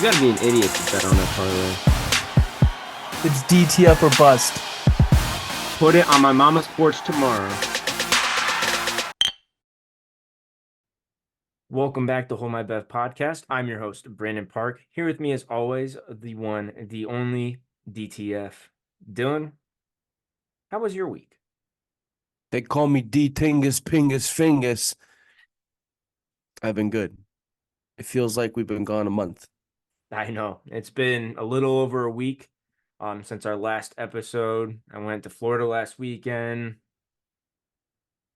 gotta be an idiot to bet on that parlay. It's DTF or bust. Put it on my mama's porch tomorrow. Welcome back to Hold My Bev podcast. I'm your host, Brandon Park. Here with me, as always, the one, the only DTF. Dylan, how was your week? They call me D-Tingus Pingus Fingus. I've been good. It feels like we've been gone a month. I know. It's been a little over a week since our last episode. I went to Florida last weekend.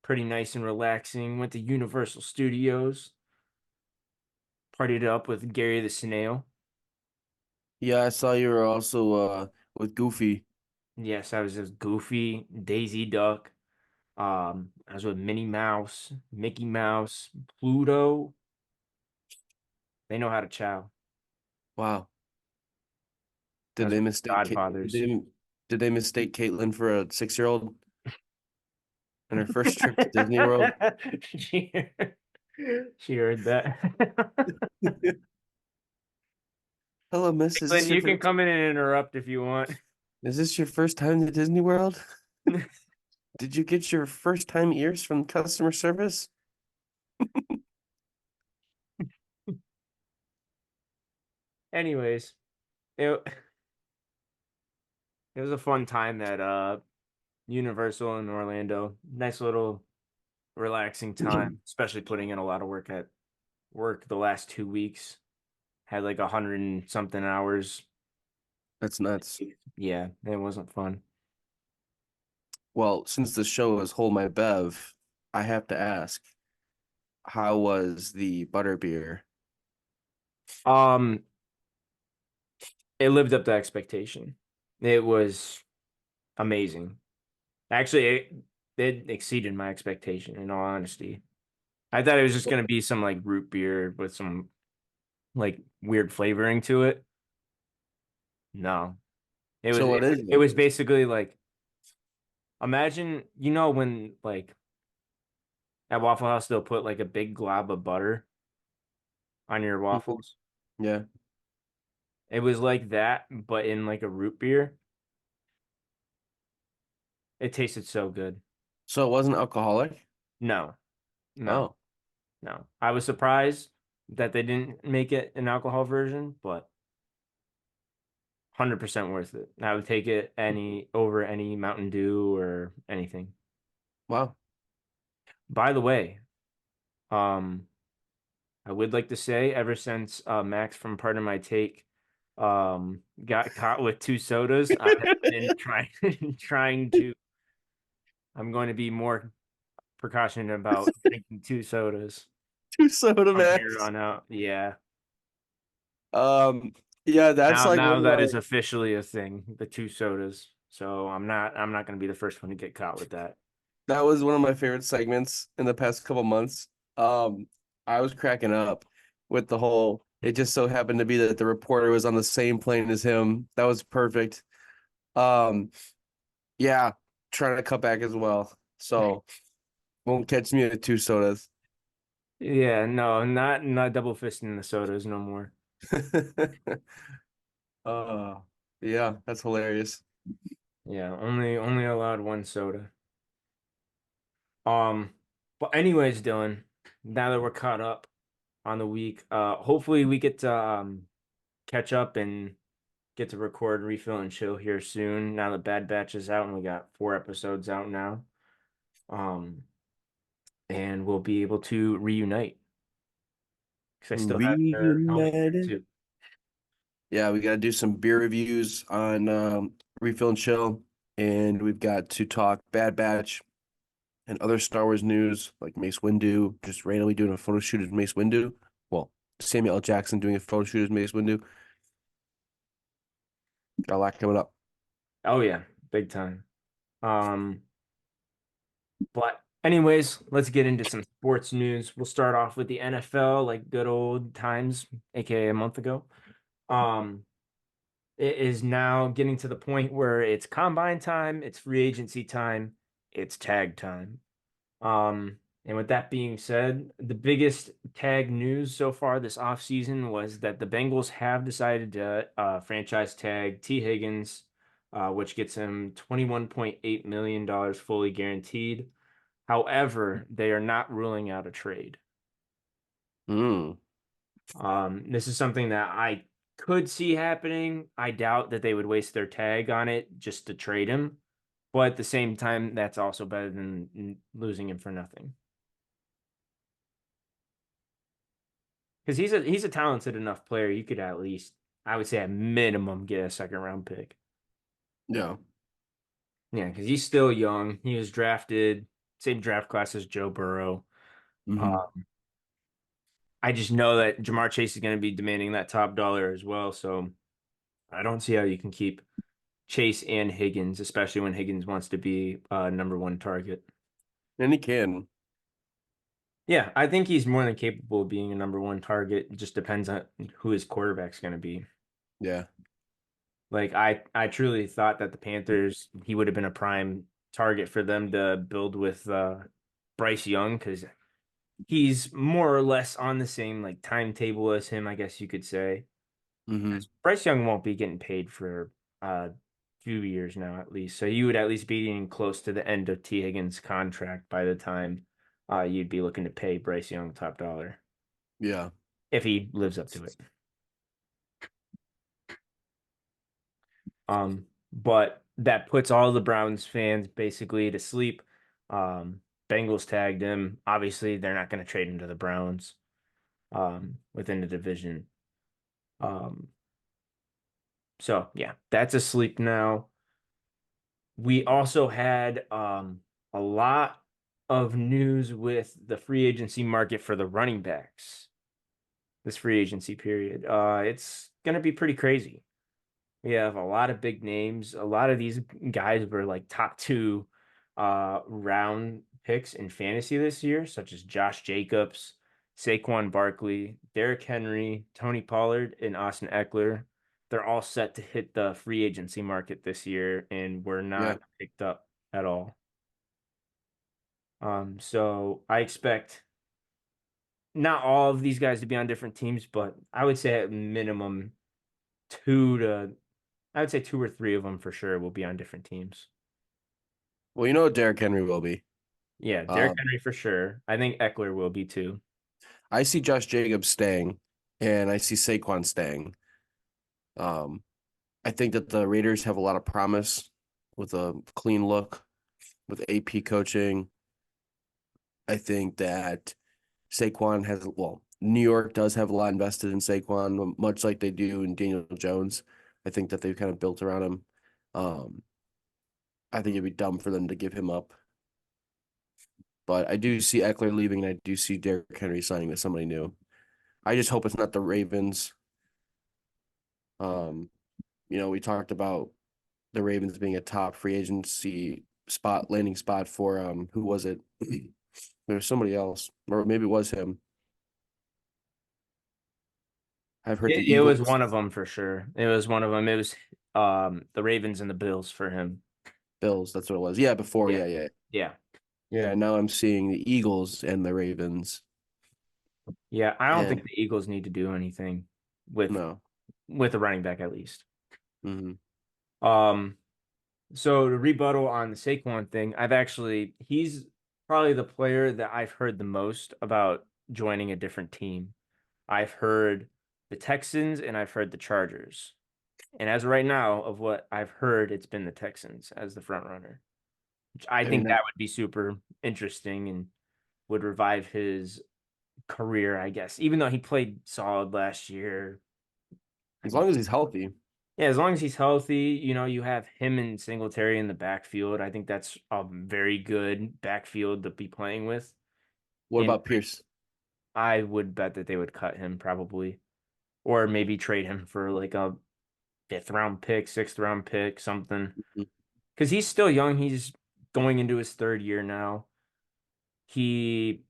Pretty nice and relaxing. Went to Universal Studios. Partied up with Gary the Snail. Yeah, I saw you were also with Goofy. Yes, I was just Goofy, Daisy Duck. I was with Minnie Mouse, Mickey Mouse, Pluto. They know how to chow. Wow. I Did was they with mistake Godfathers. did they mistake Caitlin for a 6-year-old on her first trip to Disney World? she, she heard that. Hello, miss. Glenn, you can come in and interrupt if you want. Is this your first time to Disney World? Did you get your first time ears from customer service? Anyways, it was a fun time at Universal in Orlando. Nice little relaxing time, especially putting in a lot of work at work the last 2 weeks. Had like 100 and something hours. That's nuts. Yeah, it wasn't fun. Well, since the show is Hold My Bev, I have to ask, how was the butterbeer? Um, it lived up to expectation. It was amazing. Actually, it exceeded my expectation, in all honesty. I thought it was just gonna be some like root beer with some like weird flavoring to it. No. So what is It it? was basically like, imagine, when like at Waffle House they'll put like a big glob of butter on your waffles. Yeah. It was like that, but in like a root beer. It tasted so good. So it wasn't alcoholic? No, no, Oh, no. I was surprised that they didn't make it an alcohol version, but 100% worth it. I would take it over any Mountain Dew or anything. wow. By the way, um, I would like to say, ever since Max from Pardon My Take got caught with 2 sodas, I have been trying to. I'm going to be more precautionate about drinking 2 sodas Two soda from here max. on out. Yeah. Um, yeah, that's Now like now one of that my is officially a thing, the 2 sodas. So I'm not gonna be the first one to get caught with that. that was one of my favorite segments in the past couple months. I was cracking up with the whole, it just so happened to be that the reporter was on the same plane as him. That was perfect. Um, yeah, trying to cut back as well. So won't catch me at 2 sodas. Yeah, no, not double fisting the sodas no more. uh yeah, that's hilarious. Yeah, only allowed 1 soda. Um, but anyways, Dylan, now that we're caught up on the week, hopefully we get to catch up and get to record, refill, and chill here soon. Now the Bad Batch is out and we got 4 episodes out now. And we'll be able to reunite. Because I still have their helmet Reunited. too. Yeah, we got to do some beer reviews on Refill and Chill, and we've got to talk Bad Batch and other Star Wars news like Mace Windu, just randomly doing a photo shoot as Mace Windu. Well, Samuel L. Jackson doing a photo shoot as Mace Windu. Got a lot coming up. Oh yeah, big time. But anyways, let's get into some sports news. We'll start off with the NFL, like good old times, aka a month ago. Um, it is now getting to the point where it's combine time, it's free agency time, it's tag time. And with that being said, the biggest tag news so far this offseason was that the Bengals have decided to franchise tag Tee Higgins, which gets him $21.8 million fully guaranteed. However, they are not ruling out a trade. Hmm. This is something that I could see happening. I doubt that they would waste their tag on it just to trade him. But at the same time, that's also better than losing him for nothing. Because he's a talented enough player. You could at least, I would say, at minimum, get a second round pick. Yeah. Yeah, because he's still young. He was drafted same draft class as Joe Burrow. Hmm. Uh, I just know that Jamar Chase is going to be demanding that top dollar as well. So I don't see how you can keep Chase and Higgins, especially when Higgins wants to be number one target. And he can. Yeah, I think he's more than capable of being a number one target. It just depends on who his quarterback's going to be. Yeah. Like I truly thought that the Panthers, he would have been a prime target for them to build with Bryce Young because he's more or less on the same like timetable as him, I guess you could say. Hmm. Bryce Young won't be getting paid for a few years now at least. So you would at least be getting close to the end of Tee Higgins' contract by the time you'd be looking to pay Bryce Young top dollar Yeah. if he lives up to it. But that puts all the Browns fans basically to sleep. Bengals tagged him. Obviously, they're not going to trade him to the Browns within the division. Um, so yeah, that's asleep now. We also had a lot of news with the free agency market for the running backs this free agency period. It's going to be pretty crazy. We have a lot of big names. A lot of these guys were like top two round picks in fantasy this year, such as Josh Jacobs, Saquon Barkley, Derrick Henry, Tony Pollard, and Austin Eckler. They're all set to hit the free agency market this year and were Yeah. not picked up at all. So I expect not all of these guys to be on different teams, but I would say at minimum two to I would say two or three of them for sure will be on different teams. Well, you know what Derrick Henry will be. Yeah, Derrick Um, Henry for sure. I think Eckler will be too. I see Josh Jacobs staying, and I see Saquon staying. Um, I think that the Raiders have a lot of promise with a clean look, with AP coaching. I think that Saquon has, well, New York does have a lot invested in Saquon, much like they do in Daniel Jones. I think that they've kind of built around him. Um, I think it'd be dumb for them to give him up. But I do see Eckler leaving, and I do see Derrick Henry signing with somebody new. I just hope it's not the Ravens. Um, we talked about the Ravens being a top free agency spot, landing spot for who was it? There was somebody else, or maybe it was him. I've heard the It was Eagles, one of them for sure. It was one of them. It was the Ravens and the Bills for him. Bills. That's what it was. Yeah, before. Yeah. Yeah, yeah, Yeah. yeah. Now I'm seeing the Eagles and the Ravens. Yeah. I don't think And the Eagles need to do anything with no. with a running back at least. Hmm. Um, so to rebuttal on the Saquon thing, he's probably the player that I've heard the most about joining a different team. I've heard the Texans and I've heard the Chargers. And as of right now, of what I've heard, it's been the Texans as the front runner, which I I mean, think that would be super interesting and would revive his career, I guess. Even though he played solid last year. I as mean, long as he's healthy. yeah, as long as he's healthy, you have him and Singletary in the backfield. I think that's a very good backfield to be playing with. What And about Pierce? I would bet that they would cut him probably, or maybe trade him for like a fifth round pick, sixth round pick, something. Because he's still young. He's going into his third year now. He,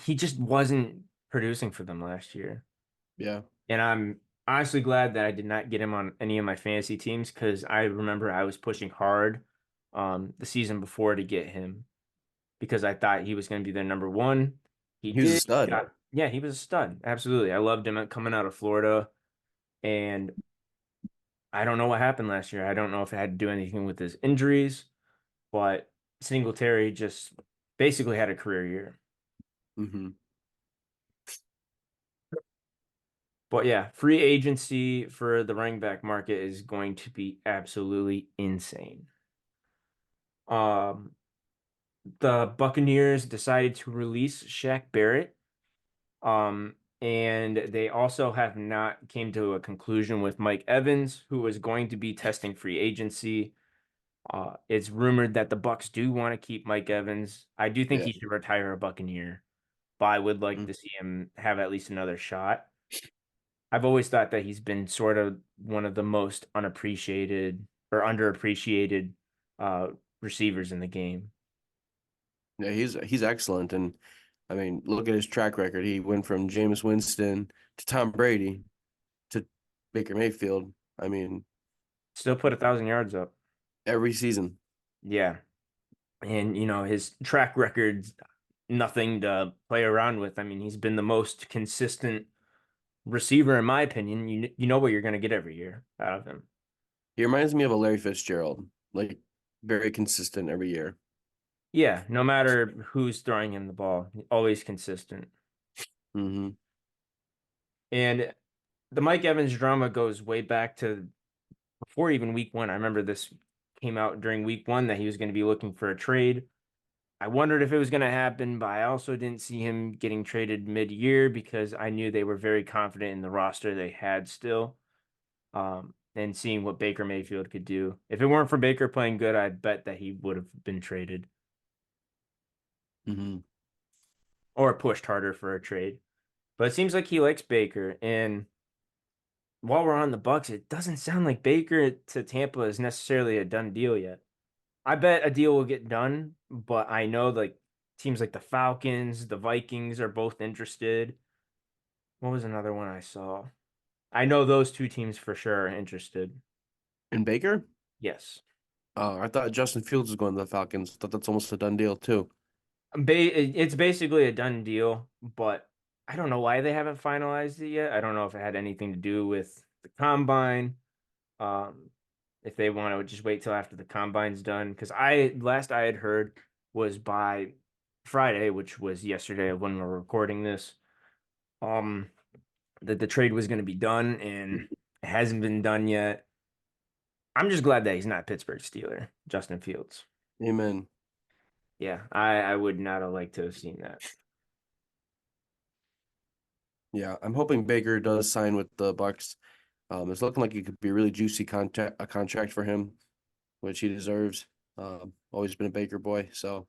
he just wasn't producing for them last year, Yeah. and I'm honestly glad that I did not get him on any of my fantasy teams because I remember I was pushing hard, the season before to get him because I thought he was going to be their number one. He He was a did. stud. Yeah, he was a stud. Absolutely. I loved him coming out of Florida. And I don't know what happened last year. I don't know if it had to do anything with his injuries, but Singletary just basically had a career year. Hmm. But yeah, free agency for the running back market is going to be absolutely insane. Um, the Buccaneers decided to release Shaq Barrett. And they also have not came to a conclusion with Mike Evans, who is going to be testing free agency. It's rumored that the Bucks do want to keep Mike Evans. I do think Yeah. he should retire a Buccaneer, but I would like Mhm. to see him have at least another shot. I've always thought that he's been sort of one of the most unappreciated or underappreciated uh, receivers in the game. Yeah, he's excellent. And I mean, look at his track record. He went from Jameis Winston to Tom Brady to Baker Mayfield. I mean, Still put 1,000 yards up. every season. Yeah. And, his track record's nothing to play around with. I mean, he's been the most consistent receiver, in my opinion. You know what you're going to get every year out of him. He reminds me of a Larry Fitzgerald, like very consistent every year. Yeah, no matter who's throwing him the ball, always consistent. Hmm. And the Mike Evans drama goes way back to before even week one. I remember this came out during week one that he was going to be looking for a trade. I wondered if it was going to happen, but I also didn't see him getting traded mid-year because I knew they were very confident in the roster they had still. And seeing what Baker Mayfield could do. If it weren't for Baker playing good, I bet that he would have been traded Hmm. or pushed harder for a trade. But it seems like he likes Baker. And while we're on the Bucks, it doesn't sound like Baker to Tampa is necessarily a done deal yet. I bet a deal will get done, but I know like teams like the Falcons, the Vikings are both interested. What was another one I saw? I know those two teams for sure are interested. And Baker? Yes. I thought Justin Fields was going to the Falcons. Thought that's almost a done deal too. It's basically a done deal, but I don't know why they haven't finalized it yet. I don't know if it had anything to do with the combine. Um, if they want to just wait till after the combine's done, because I last I had heard was by Friday, which was yesterday when we're recording this, um, that the trade was going to be done, and it hasn't been done yet. I'm just glad that he's not Pittsburgh Steeler, Justin Fields. Amen. Yeah, I would not have liked to have seen that. Yeah, I'm hoping Baker does sign with the Bucks. It's looking like it could be a really juicy contract for him, which he deserves. Always been a Baker boy, so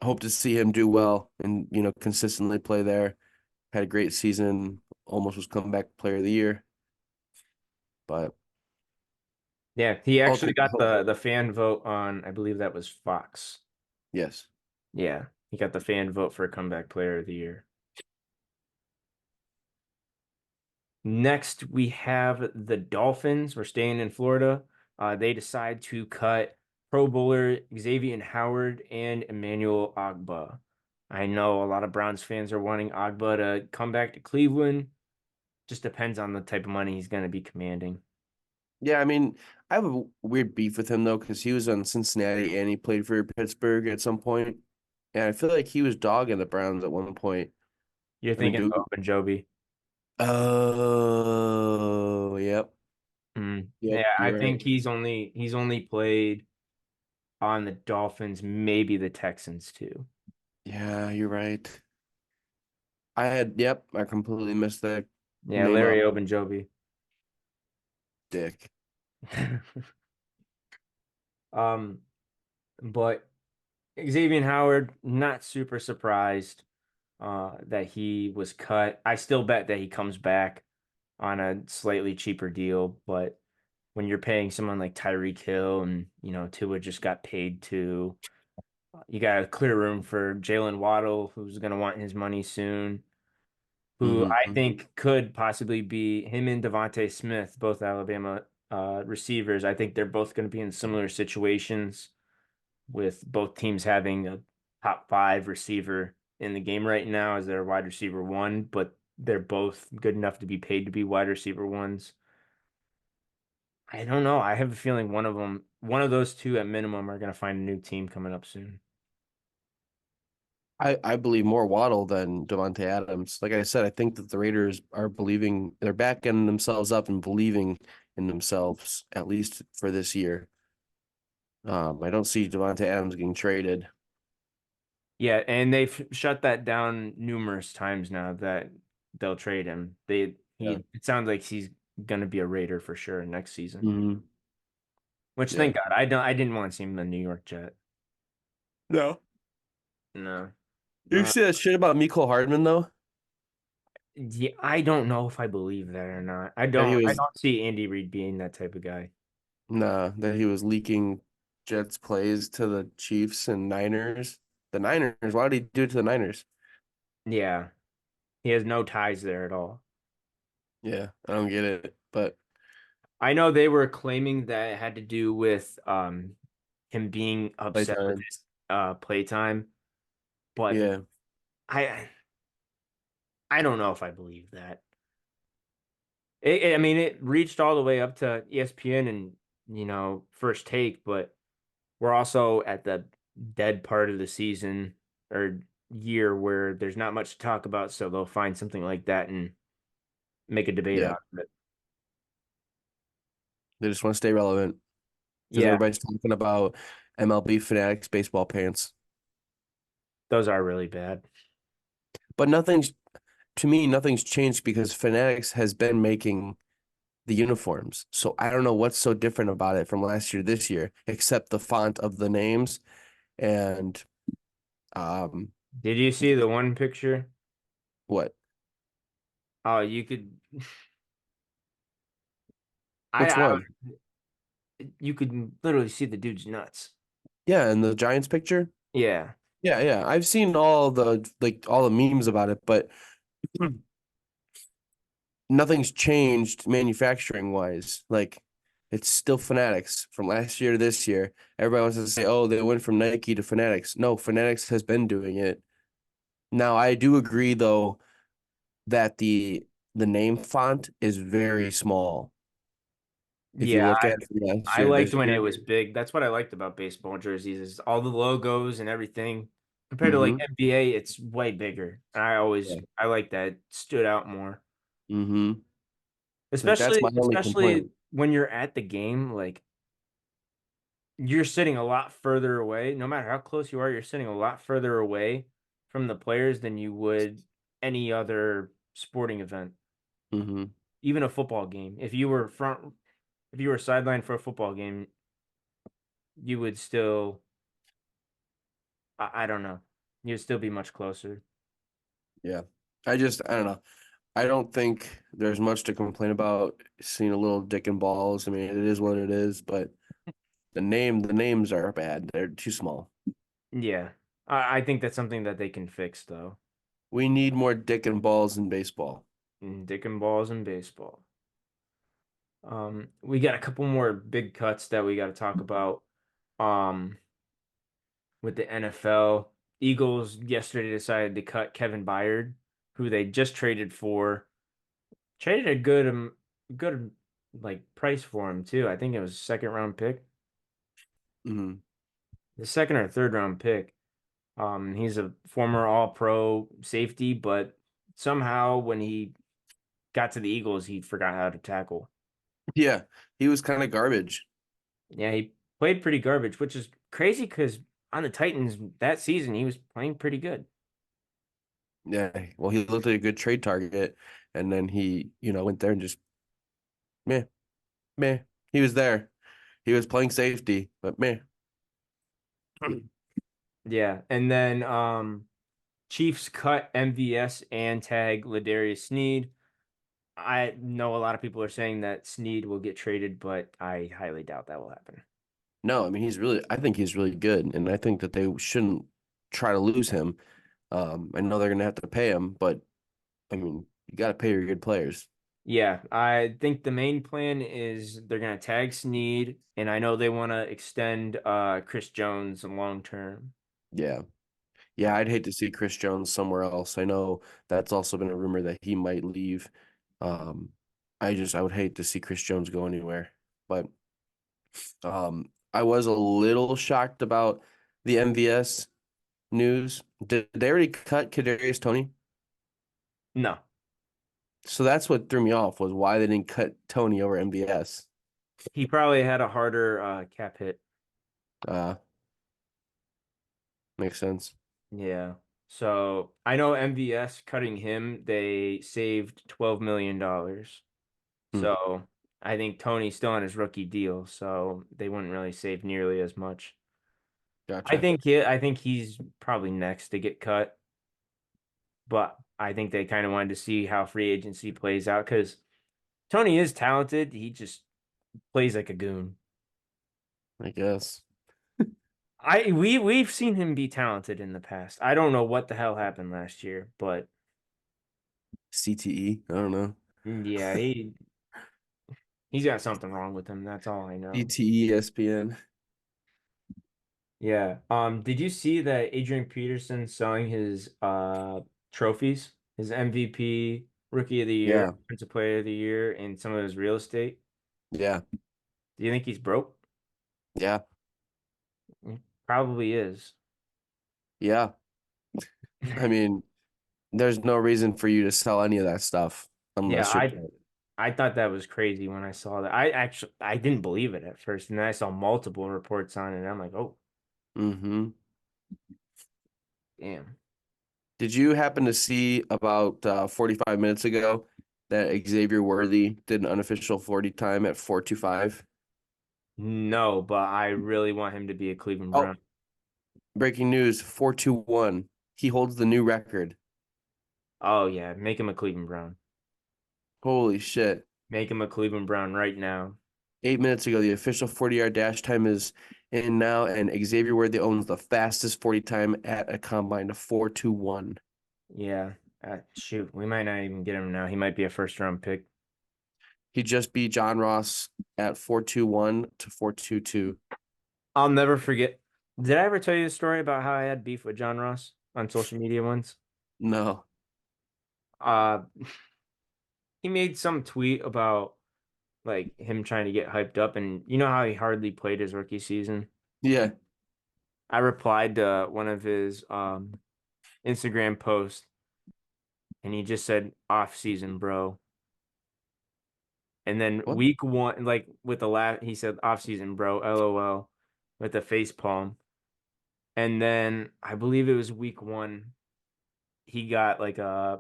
I hope to see him do well and consistently play there. Had a great season, almost was comeback player of the year, but Yeah, he actually ultimately, got the fan vote on, I believe that was Fox. yes. Yeah, he got the fan vote for comeback player of the year. Next, we have the Dolphins. We're staying in Florida. They decide to cut Pro Bowler Xavier Howard and Emmanuel Ogba. I know a lot of Browns fans are wanting Ogba to come back to Cleveland. Just depends on the type of money he's going to be commanding. Yeah, I mean, I have a weird beef with him though, because he was on Cincinnati and he played for Pittsburgh at some point, and I feel like he was dogging the Browns at one point. You're I mean, thinking of Ogunjobi. oh, yep, Yeah, yep, I you're right. think he's only played on the Dolphins, maybe the Texans too. Yeah, you're right. Yep, I completely missed that Yeah, name Larry up. Ogunjobi. Dick. Um, but Xavier Howard, not super surprised that he was cut. I still bet that he comes back on a slightly cheaper deal, but when you're paying someone like Tyreek Hill and Tua just got paid to, you got a clear room for Jalen Waddle, who's going to want his money soon, who I Hmm. think could possibly be him and Devontae Smith, both Alabama receivers. I think they're both going to be in similar situations. with both teams having a top 5 receiver in the game right now as their wide receiver one, but they're both good enough to be paid to be wide receiver ones. I don't know. I have a feeling one of those two at minimum are going to find a new team coming up soon. I believe more Waddle than Devontae Adams. Like I said, I think that the Raiders are believing they're backing themselves up and believing in themselves, at least for this year. I don't see Devontae Adams getting traded. Yeah, and they've shut that down numerous times now that they'll trade him. Yeah. It sounds like he's going to be a Raider for sure next season. Mm-hmm. Which Yeah. thank God. I didn't want to see him in the New York Jet. No. No. You Uh, see that shit about Mecole Hardman though? yeah, I don't know if I believe that or not. That he I was don't see Andy Reid being that type of guy. that he was leaking Jets plays to the Chiefs and Niners. The Niners, why would he do it to the Niners? Yeah. He has no ties there at all. Yeah, I don't get it. But I know they were claiming that it had to do with him being upset with playtime. his playtime, but Yeah. I I don't know if I believe that. I mean, it reached all the way up to ESPN and First Take, but we're also at the dead part of the season or year where there's not much to talk about, so they'll find something like that and make a debate Yeah. out of it. They just want to stay relevant because Yeah, everybody's talking about MLB Fanatics baseball pants. those are really bad. But nothing's changed because Fanatics has been making the uniforms. So I don't know what's so different about it from last year to this year, except the font of the names and um Did you see the one picture? what? Oh, you could Which I one? you could literally see the dude's nuts. Yeah, in the Giants picture? Yeah. Yeah, yeah. I've seen all the memes about it, but nothing's changed manufacturing wise. Like it's still Fanatics from last year to this year. Everybody wants to say, "Oh, they went from Nike to Fanatics." No, Fanatics has been doing it. Now, I do agree though that the name font is very small. If you Yeah, look at it from last I year to liked this when it year. was big. That's what I liked about baseball jerseys is all the logos and everything. Compared to like Mm-hmm. NBA, it's way bigger. And Yeah. I like that it stood out more. Mm-hmm. Like that's my only Especially complaint. when you're at the game, like you're sitting a lot further away. No matter how close you are, you're sitting a lot further away from the players than you would any other sporting event, Mm-hmm. even a football game. If you were sidelined for a football game, you would still, I don't know, you'd still be much closer. Yeah. I don't know. I don't think there's much to complain about seeing a little dick and balls. I mean, it is what it is, but the names are bad. They're too small. Yeah, I think that's something that they can fix though. We need more dick and balls in baseball. Dick and balls in baseball. We got a couple more big cuts that we got to talk about. Um, with the NFL, Eagles yesterday decided to cut Kevin Byard, who they just traded for. Traded a good like price for him too. I think it was a second round pick, Hmm. the second or third round pick. He's a former All Pro safety, but somehow when he got to the Eagles, he forgot how to tackle. Yeah, he was kind of garbage. Yeah, he played pretty garbage, which is crazy because on the Titans that season he was playing pretty good. Yeah, well, he looked like a good trade target, and then he went there and just meh, meh. He was there. He was playing safety, but meh. Yeah, and then Chiefs cut MVS and tag L'Darius Sneed. I know a lot of people are saying that Sneed will get traded, but I highly doubt that will happen. No, I mean I think he's really good, and I think that they shouldn't try to lose him. I know they're gonna have to pay him, but I mean, you got to pay your good players. Yeah, I think the main plan is they're gonna tag Sneed, and I know they want to extend Chris Jones long term. Yeah. Yeah, I'd hate to see Chris Jones somewhere else. I know that's also been a rumor that he might leave. Um, I would hate to see Chris Jones go anywhere. But I was a little shocked about the MVS news. Did they already cut Kadarius Toney? No, So that's what threw me off was why they didn't cut Tony over MVS. he probably had a harder cap hit. Uh, Makes sense. Yeah. So I know MVS cutting him, they saved $12 million. Hmm, So I think Tony's still on his rookie deal, so they wouldn't really save nearly as much. gotcha. I think he's probably next to get cut, but I think they kind of wanted to see how free agency plays out because Tony is talented. He just plays like a goon. I guess. We've seen him be talented in the past. I don't know what the hell happened last year, but CTE. I don't know. yeah, he's got something wrong with him. That's all I know. CTE ESPN. Yeah. Did you see that Adrian Peterson selling his trophies, his MVP, Rookie of the Year, Yeah. Defensive Player of the Year, and some of his real estate? Yeah. Do you think he's broke? Yeah. He probably is. Yeah. I mean, there's no reason for you to sell any of that stuff Yeah, unless you're broke. I thought that was crazy when I saw that. I didn't believe it at first, and then I saw multiple reports on it, and I'm like, oh, Mm-hmm. damn. Did you happen to see about 45 minutes ago that Xavier Worthy did an unofficial 40 time at 4.25? No, but I really want him to be a Cleveland Oh, Brown. breaking news, 4.21. He holds the new record. Oh yeah, make him a Cleveland Brown. Holy shit. Make him a Cleveland Brown right now. 8 minutes ago, the official 40-yard dash time is in now, and Xavier Worthy owns the fastest 40 time at a combine of 4.21. Yeah. Shoot, we might not even get him now. He might be a first round pick. He just beat John Ross at 4.21 to 4.22. I'll never forget. Did I ever tell you the story about how I had beef with John Ross on social media once? No. Uh, he made some tweet about like him trying to get hyped up, and you know how he hardly played his rookie season. Yeah. I replied to one of his Instagram posts, and he just said off season, bro. And then What? week one, like with the last, he said off season, bro, LOL, with the face palm. And then I believe it was week one, he got like I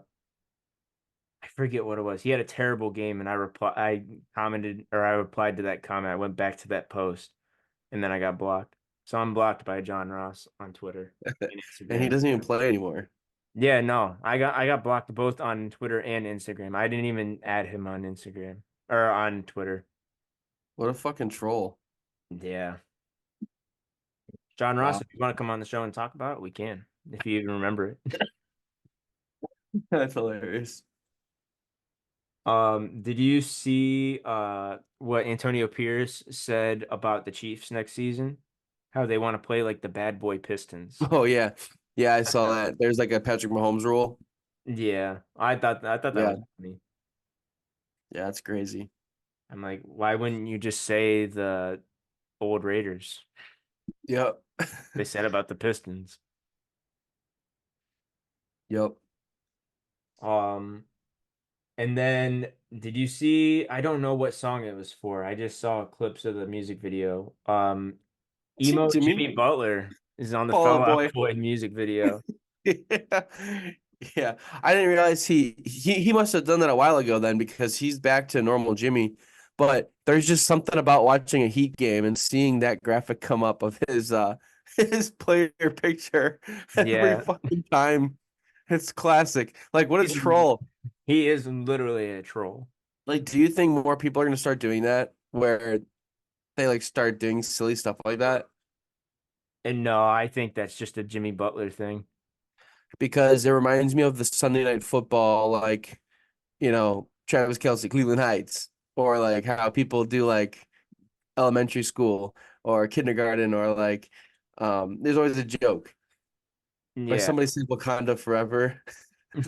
forget what it was. He had a terrible game, and I commented or I replied to that comment. I went back to that post, and then I got blocked. So I'm blocked by John Ross on Twitter and And he Instagram. doesn't even play anymore. Yeah, no, I got blocked both on Twitter and Instagram. I didn't even add him on Instagram or on Twitter. What a fucking troll. Yeah. John Ross, Wow. if you want to come on the show and talk about it, we can, if you even remember it. That's hilarious. Did you see what Antonio Pierce said about the Chiefs next season? How they want to play like the bad boy Pistons. Oh yeah. Yeah, I saw that. There's like a Patrick Mahomes rule. Yeah, I thought that Yeah. was funny. Yeah, that's crazy. I'm like, why wouldn't you just say the old Raiders? Yep. They said about the Pistons. Yep. Um, and then did you see? I don't know what song it was for. I just saw clips of the music video. Emo Jimmy Jimmy Butler is on the Fall Fell Out Out Boy. Boy music video. Yeah. Yeah. I didn't realize he must have done that a while ago then because he's back to normal Jimmy. But there's just something about watching a Heat game and seeing that graphic come up of his his player picture every Yeah, fucking time. It's classic. Like what a he's troll. he is literally a troll. Like, do you think more people are gonna start doing that where they like start doing silly stuff like that? And no, I think that's just a Jimmy Butler thing. Because it reminds me of the Sunday night football, like, you know, Travis Kelce, Cleveland Heights, or like how people do like elementary school or kindergarten, or like there's always a joke. Like Yeah. somebody said Wakanda forever.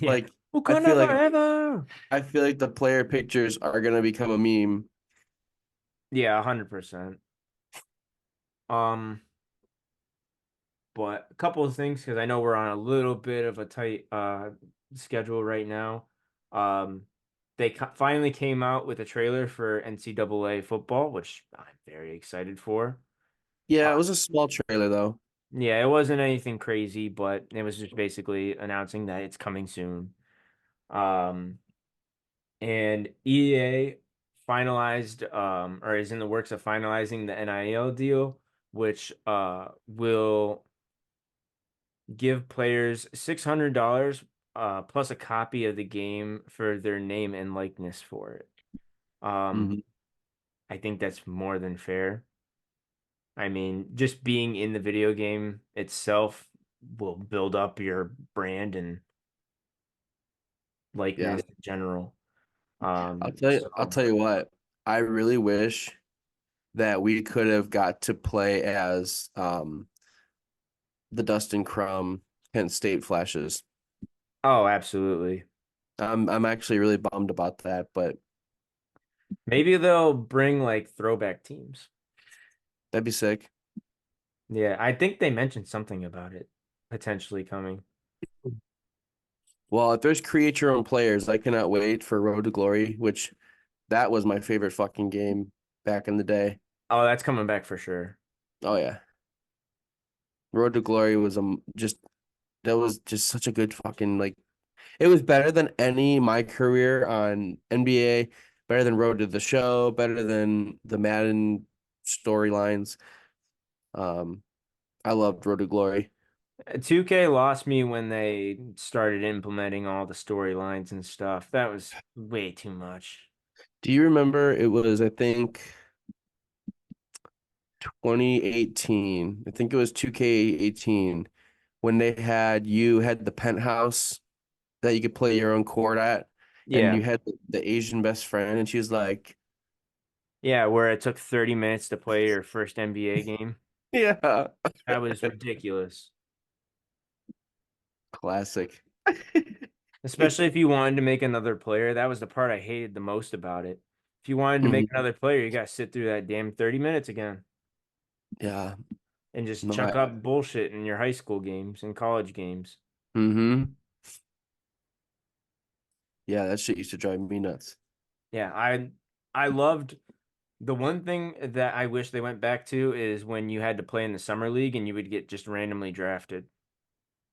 Yeah. Like I Wakanda feel like forever. I feel like the player pictures are gonna become a meme. Yeah, 100%. Um, but a couple of things because I know we're on a little bit of a tight schedule right now. Um, they finally came out with a trailer for NCAA football, which I'm very excited for. Uh, Yeah, it was a small trailer though. yeah, it wasn't anything crazy, but it was just basically announcing that it's coming soon. Um, and EA finalized or is in the works of finalizing the NIL deal, which will give players $600 plus a copy of the game for their name and likeness for it. Um, Mhm. I think that's more than fair. I mean, just being in the video game itself will build up your brand and Yeah, likeness in general. I'll So tell you what. I really wish that we could have got to play as the Dustin Crum Kent State Flashes. oh, absolutely. I'm actually really bummed about that, but Maybe they'll bring like throwback teams. that'd be sick. Yeah, I think they mentioned something about it potentially coming. Well, if there's create your own players, I cannot wait for Road to Glory, which that was my favorite fucking game back in the day. Oh, that's coming back for sure. Oh yeah. Road to Glory was just that was just such a good fucking like it was better than any my career on NBA, better than Road to the Show, better than the Madden storylines. Um, I loved Road to Glory. 2K lost me when they started implementing all the storylines and stuff. That was way too much. Do you remember it was I think 2018. I think it was 2K18 when they had the penthouse that you could play your own court at, and Yeah. you had the Asian best friend, and she's like, Yeah, where it took 30 minutes to play your first NBA game. yeah, That was ridiculous. classic. Especially if you wanted to make another player. That was the part I hated the most about it. If you wanted to make Mhm. another player, you got to sit through that damn 30 minutes again Yeah, and just no, chuck up bullshit in your high school games and college games. mm-hmm. Yeah, that shit used to drive me nuts. Yeah, I loved the one thing that I wish they went back to is when you had to play in the summer league and you would get just randomly drafted.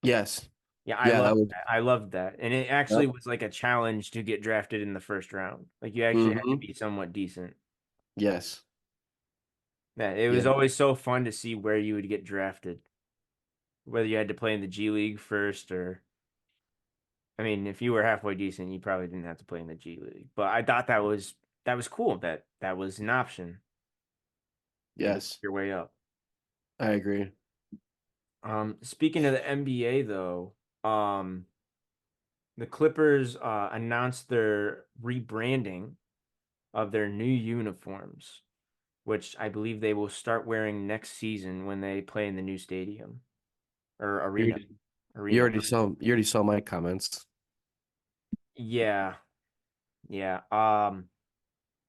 Yes, Yeah, I yeah, that loved was. that. I loved that. And it actually Yep. was like a challenge to get drafted in the first round. Like you actually had to Mm-hmm. be somewhat decent. Yes, Yeah, it yeah, was always so fun to see where you would get drafted, whether you had to play in the G League first or I mean, if you were halfway decent, you probably didn't have to play in the G League. But I thought that was cool that that was an option to get yes, your way up. I agree. Speaking of the NBA though, the Clippers announced their rebranding of their new uniforms, which I believe they will start wearing next season when they play in the new stadium or You arena. already, Arena. you already saw my comments. Yeah, yeah.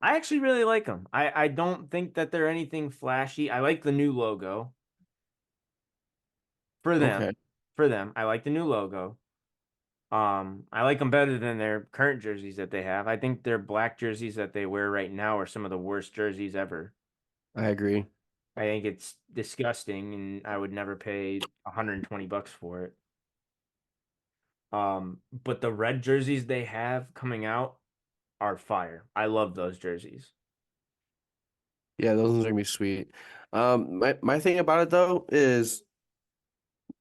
I actually really like them. I don't think that they're anything flashy. I like the new logo for them. Okay, For them, I like the new logo. I like them better than their current jerseys that they have. I think their black jerseys that they wear right now are some of the worst jerseys ever. I agree. I think it's disgusting, and I would never pay $120 for it. But the red jerseys they have coming out are fire. I love those jerseys. Yeah, those ones are gonna be sweet. My thing about it though is,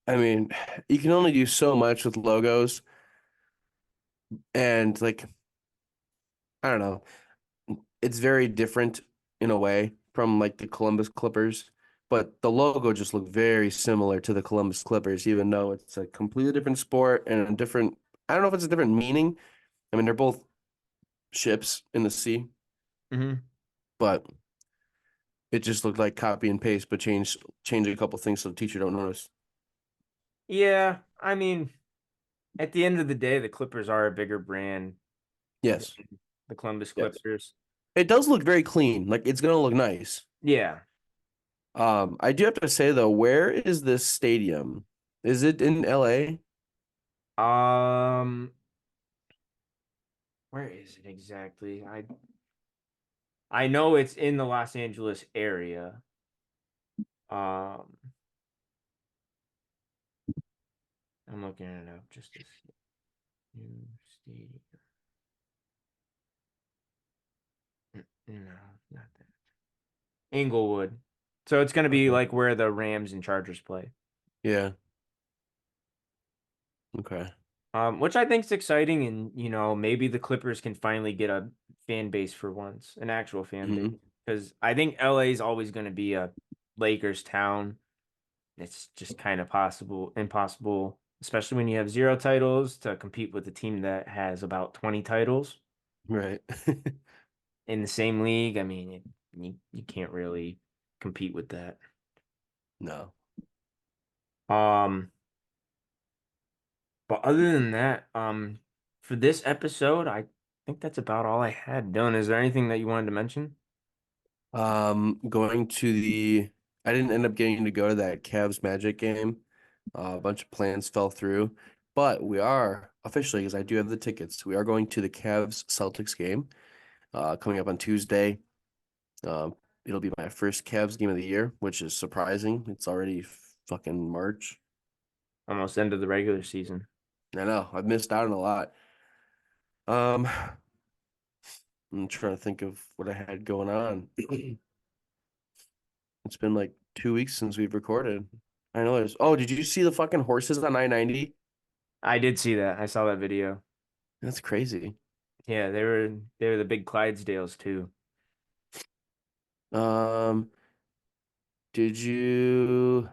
I mean, you can only do so much with logos, and like, I don't know, it's very different in a way from like the Columbus Clippers, but the logo just looked very similar to the Columbus Clippers, even though it's a completely different sport and a different, I don't know if it's a different meaning. I mean, they're both ships in the sea, Mm-hmm. but it just looked like copy and paste, but change a couple things so the teacher don't notice. Yeah, I mean, at the end of the day, the Clippers are a bigger brand than Yes, the Columbus yes. Clippers. It does look very clean. Like it's gonna look nice. Yeah. I do have to say though, where is this stadium? Is it in LA? Um, where is it exactly? I know it's in the Los Angeles area. Um, I'm looking it up just to see. New stadium. No, not that. Inglewood. So it's going to be Okay. like where the Rams and Chargers play. Yeah. Okay. Which I think is exciting, and maybe the Clippers can finally get a fan base for once, an actual fan base. Hmm. Because I think LA is always going to be a Lakers town. It's just kind of impossible, especially when you have zero titles to compete with a team that has about 20 titles Right. in the same league. I mean, you can't really compete with that. No. Um, but other than that, for this episode, I think that's about all I had done. Is there anything that you wanted to mention? Going to I didn't end up getting to go to that Cavs Magic game. A bunch of plans fell through, but we are officially, because I do have the tickets, we are going to the Cavs Celtics game, coming up on Tuesday. Um, it'll be my first Cavs game of the year, which is surprising. It's already fucking March. Almost end of the regular season. I know, I've missed out on a lot. Um, I'm trying to think of what I had going on. It's been like 2 weeks since we've recorded. I know there's. Oh, did you see the fucking horses on I-90? I did see that. I saw that video. That's crazy. Yeah, they were the big Clydesdales too. Um, did you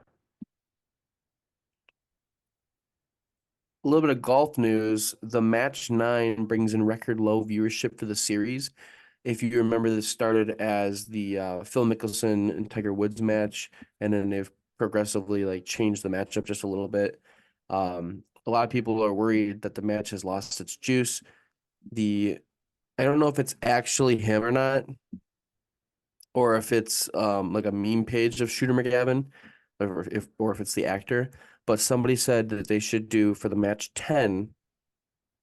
a little bit of golf news? The match nine brings in record low viewership for the series. If you remember, this started as the Phil Mickelson and Tiger Woods match, and then they've progressively like changed the matchup just a little bit. A lot of people are worried that the match has lost its juice. The I don't know if it's actually him or not, or if it's like a meme page of Shooter McGavin, or if it's the actor. But somebody said that they should do for the match 10,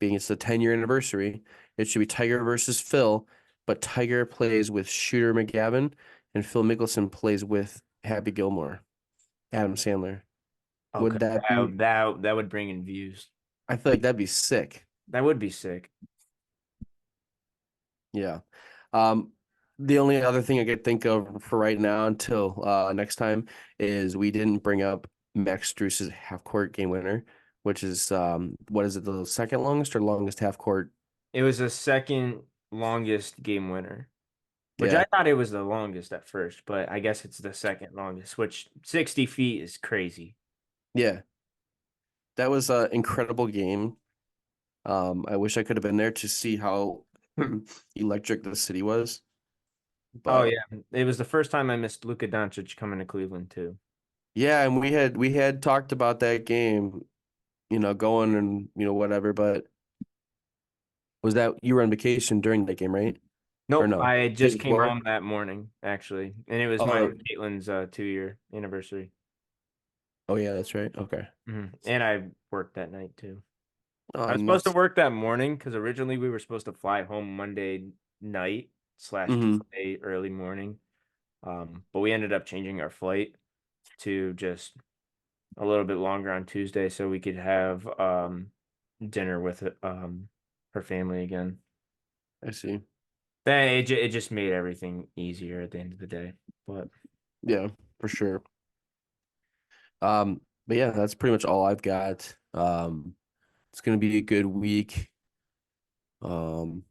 being it's the 10-year anniversary, it should be Tiger versus Phil, but Tiger plays with Shooter McGavin and Phil Mickelson plays with Happy Gilmore, Adam Sandler. Okay, Would that be? that would bring in views. I feel like that'd be sick. That would be sick. Yeah. Um, the only other thing I could think of for right now until next time is we didn't bring up Max Struess's half court game winner, which is what is it, the second longest or longest half court? It was the second longest game winner, which I Yeah. thought it was the longest at first, but I guess it's the second longest, which 60 feet is crazy. Yeah. That was an incredible game. I wish I could have been there to see how electric the city was, Oh but yeah, it was the first time I missed Luka Doncic coming to Cleveland too. yeah, and we had talked about that game, going and whatever, but was that you were on vacation during that game, right? Or Nope, no? I Day just came before? home that morning actually, and it was mine Oh, and Caitlin's 2-year anniversary. oh yeah, that's right. Okay. And I worked that night too. I Oh, was supposed to nuts. work that morning because originally we were supposed to fly home Monday night slash Hmm. Tuesday early morning. But we ended up changing our flight to just a little bit longer on Tuesday so we could have dinner with her family again. I see. Then it just made everything easier at the end of the day. But Yeah, for sure. But yeah, that's pretty much all I've got. It's gonna be a good week. Um,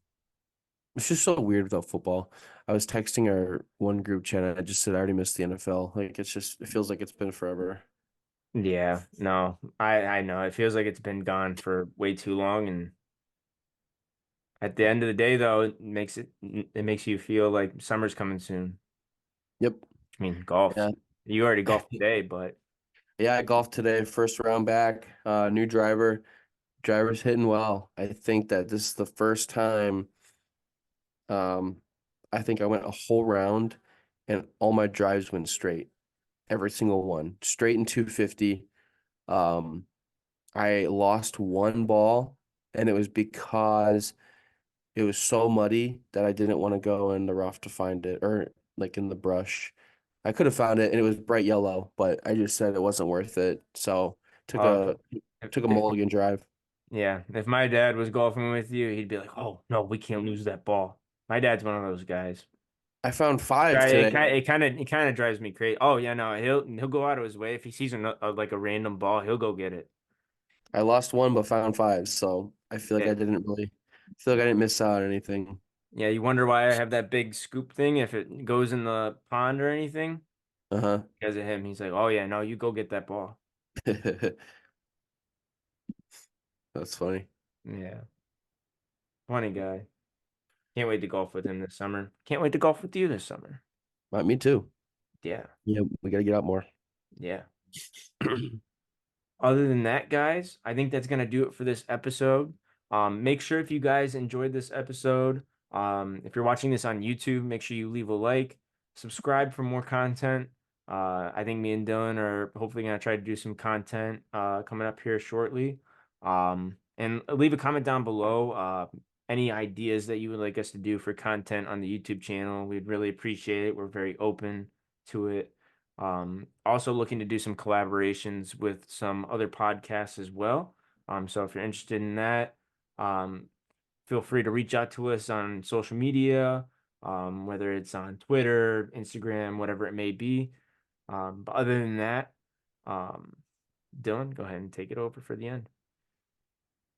it's just so weird without football. I was texting our one group chat and I just said I already missed the NFL. Like it feels like it's been forever. yeah, no, I know it feels like it's been gone for way too long, and At the end of the day, though, it makes you feel like summer's coming soon. Yep. I mean, golf. Yeah. You already golfed today, but Yeah, I golfed today, first round back, new driver. Driver's hitting well. I think that this is the first time um I think I went a whole round and all my drives went straight. Every single one. Straight in 250. Um I lost one ball and it was because it was so muddy that I didn't want to go in the rough to find it or like in the brush. I could have found it and it was bright yellow, but I just said it wasn't worth it. So took uh, a took a if mulligan drive. yeah, if my dad was golfing with you, he'd be like, "Oh no, we can't lose that ball." My dad's one of those guys. I found five Right, today. it kind of drives me crazy. Oh yeah, no, he'll go out of his way if he sees like a random ball, he'll go get it. I lost one but found five, so I feel like Yeah, I feel like I didn't miss out on anything. yeah. You wonder why I have that big scoop thing if it goes in the pond or anything Uh-huh. because of him. He's like, "Oh yeah, no, you go get that ball." That's funny. Yeah, funny guy. Can't wait to golf with him this summer. Can't wait to golf with you this summer. Me too. Yeah, Yeah, we gotta get out more. yeah. Other than that, guys, I think that's gonna do it for this episode. Make sure if you guys enjoyed this episode, if you're watching this on YouTube, make sure you leave a like, subscribe for more content. I think me and Dylan are hopefully gonna try to do some content coming up here shortly. And leave a comment down below. Any ideas that you would like us to do for content on the YouTube channel. We'd really appreciate it. We're very open to it. Also looking to do some collaborations with some other podcasts as well. So if you're interested in that, um, feel free to reach out to us on social media, whether it's on Twitter, Instagram, whatever it may be. But other than that, um, Dylan, go ahead and take it over for the end.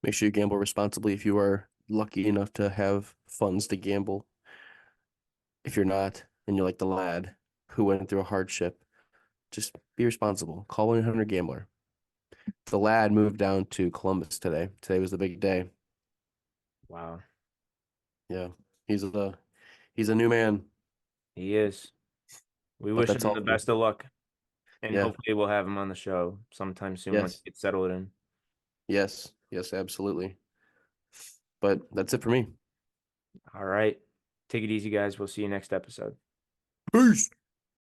Make sure you gamble responsibly if you are lucky enough to have funds to gamble. If you're not, and you're like the lad who went through a hardship, just be responsible. Call 1-800-GAMBLER. The lad moved down to Columbus today. Today was the big day. Wow, Yeah, he's he's a new man, he is. We but wish that's him all the for me. best of luck, and Yeah. hopefully we'll have him on the show sometime soon once Yes. he gets settled in. Yes. Yes, absolutely. But that's it for me. All right. Take it easy, guys. We'll see you next episode. Peace.